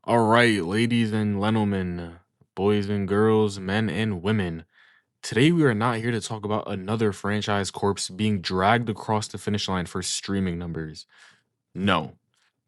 All right, ladies and gentlemen, boys and girls, men and women. Today we are not here to talk about another franchise corpse being dragged across the finish line for streaming numbers. No.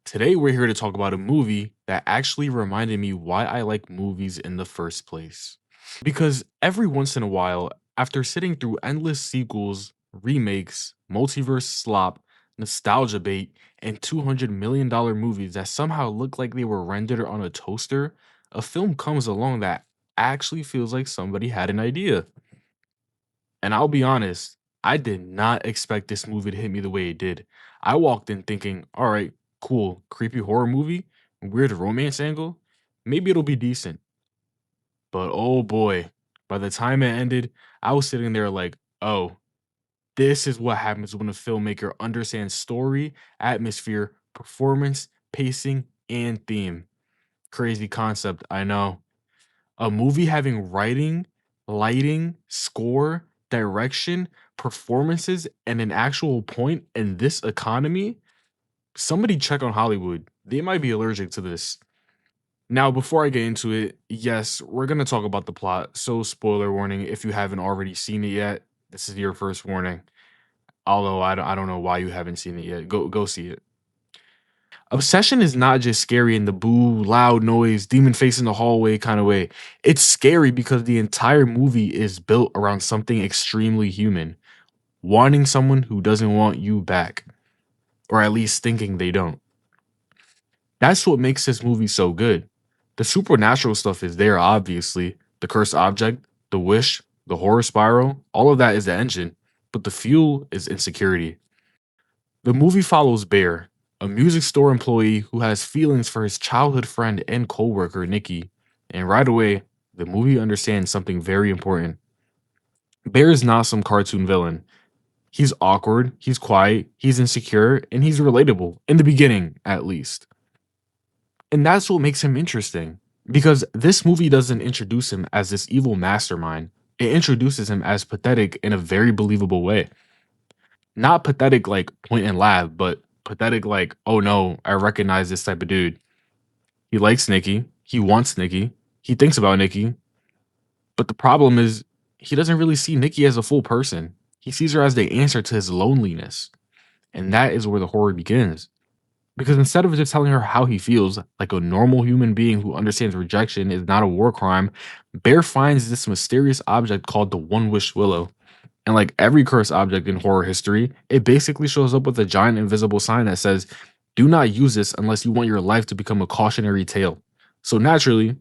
Today we're here to talk about a movie that actually reminded me why I like movies in the first place. Because every once in a while, after sitting through endless sequels, remakes, multiverse slop, nostalgia bait, and $200 million movies that somehow look like they were rendered on a toaster, a film comes along that actually feels like somebody had an idea. And I'll be honest, I did not expect this movie to hit me the way it did. I walked in thinking, all right, cool, creepy horror movie, weird romance angle, maybe it'll be decent. But oh boy, by the time it ended, I was sitting there like, oh, this is what happens when a filmmaker understands story, atmosphere, performance, pacing, and theme. Crazy concept, I know. A movie having writing, lighting, score, direction, performances, and an actual point in this economy? Somebody check on Hollywood. They might be allergic to this. Now, before I get into it, yes, we're going to talk about the plot. So, spoiler warning if you haven't already seen it yet, this is your first warning. Although I don't know why you haven't seen it yet. Go see it. Obsession is not just scary in the boo, loud noise, demon face in the hallway kind of way. It's scary because the entire movie is built around something extremely human, wanting someone who doesn't want you back, or at least thinking they don't. That's what makes this movie so good. The supernatural stuff is there, obviously. The cursed object, the wish, the horror spiral, all of that is the engine, but the fuel is insecurity. The movie follows Bear, a music store employee who has feelings for his childhood friend and coworker, Nikki. And right away, the movie understands something very important. Bear is not some cartoon villain. He's awkward, he's quiet, he's insecure, and he's relatable, in the beginning, at least. And that's what makes him interesting. Because this movie doesn't introduce him as this evil mastermind, it introduces him as pathetic in a very believable way. Not pathetic like point and laugh, but pathetic like, oh no, I recognize this type of dude. He likes Nikki, he wants Nikki, he thinks about Nikki, but the problem is he doesn't really see Nikki as a full person. He sees her as the answer to his loneliness. And that is where the horror begins. Because instead of just telling her how he feels, like a normal human being who understands rejection is not a war crime, Bear finds this mysterious object called the One Wish Willow. And like every cursed object in horror history, it basically shows up with a giant invisible sign that says, do not use this unless you want your life to become a cautionary tale. So naturally,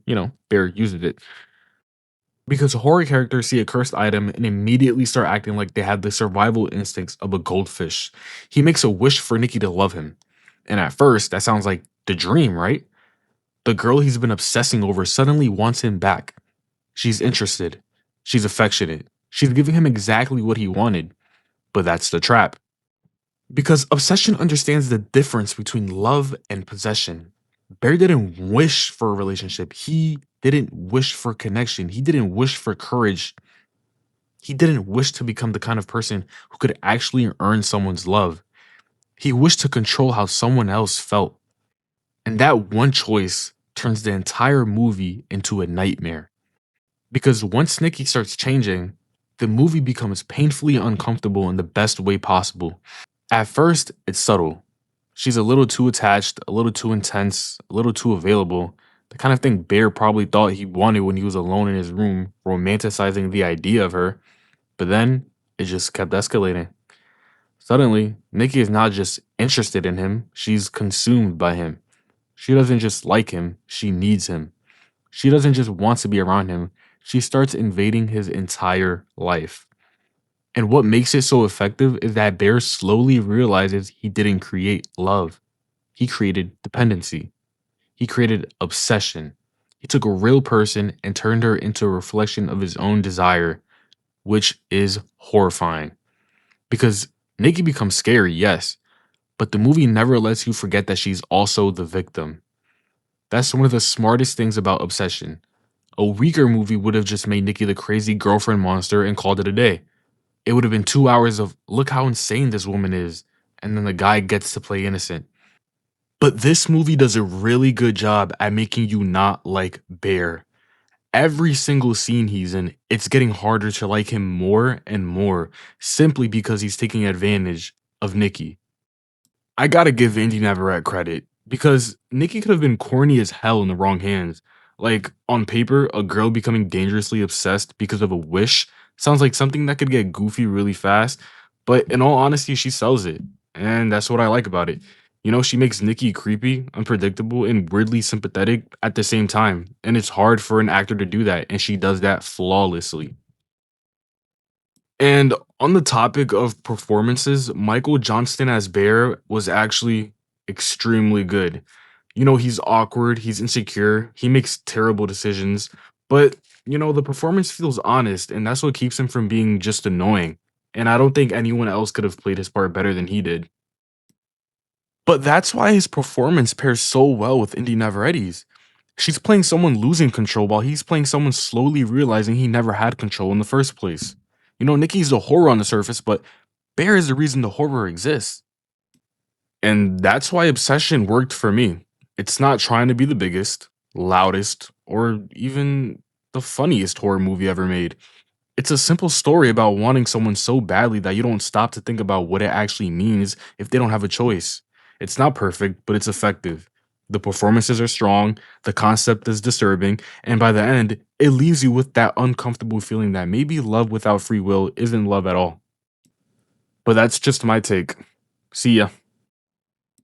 Bear uses it. Because horror characters see a cursed item and immediately start acting like they have the survival instincts of a goldfish. He makes a wish for Nikki to love him. And at first, that sounds like the dream, right? The girl he's been obsessing over suddenly wants him back. She's interested. She's affectionate. She's giving him exactly what he wanted. But that's the trap. Because obsession understands the difference between love and possession. Bear didn't wish for a relationship. He didn't wish for connection. He didn't wish for courage. He didn't wish to become the kind of person who could actually earn someone's love. He wished to control how someone else felt. And that one choice turns the entire movie into a nightmare. Because once Nikki starts changing, the movie becomes painfully uncomfortable in the best way possible. At first, it's subtle. She's a little too attached, a little too intense, a little too available. The kind of thing Bear probably thought he wanted when he was alone in his room, romanticizing the idea of her. But then it just kept escalating. Suddenly, Nikki is not just interested in him, she's consumed by him. She doesn't just like him, she needs him. She doesn't just want to be around him, she starts invading his entire life. And what makes it so effective is that Bear slowly realizes he didn't create love. He created dependency. He created obsession. He took a real person and turned her into a reflection of his own desire, which is horrifying. Because Nikki becomes scary, yes, but the movie never lets you forget that she's also the victim. That's one of the smartest things about obsession. A weaker movie would have just made Nikki the crazy girlfriend monster and called it a day. It would have been 2 hours of look how insane this woman is, and then the guy gets to play innocent. But this movie does a really good job at making you not like Bear. Every single scene he's in, it's getting harder to like him more and more simply because he's taking advantage of Nikki. I gotta give Indy Navarrete credit because Nikki could have been corny as hell in the wrong hands. Like, on paper, a girl becoming dangerously obsessed because of a wish sounds like something that could get goofy really fast, but in all honesty, she sells it. And that's what I like about it. You know, she makes Nikki creepy, unpredictable, and weirdly sympathetic at the same time. And it's hard for an actor to do that, and she does that flawlessly. And on the topic of performances, Michael Johnston as Bear was actually extremely good. You know, he's awkward, he's insecure, he makes terrible decisions, but the performance feels honest, and that's what keeps him from being just annoying. And I don't think anyone else could have played his part better than he did. But that's why his performance pairs so well with Indy Navarrete's. She's playing someone losing control while he's playing someone slowly realizing he never had control in the first place. Nikki's the horror on the surface, but Bear is the reason the horror exists. And that's why Obsession worked for me. It's not trying to be the biggest, loudest, or even the funniest horror movie ever made. It's a simple story about wanting someone so badly that you don't stop to think about what it actually means if they don't have a choice. It's not perfect, but it's effective. The performances are strong, the concept is disturbing, and by the end, it leaves you with that uncomfortable feeling that maybe love without free will isn't love at all. But that's just my take. See ya.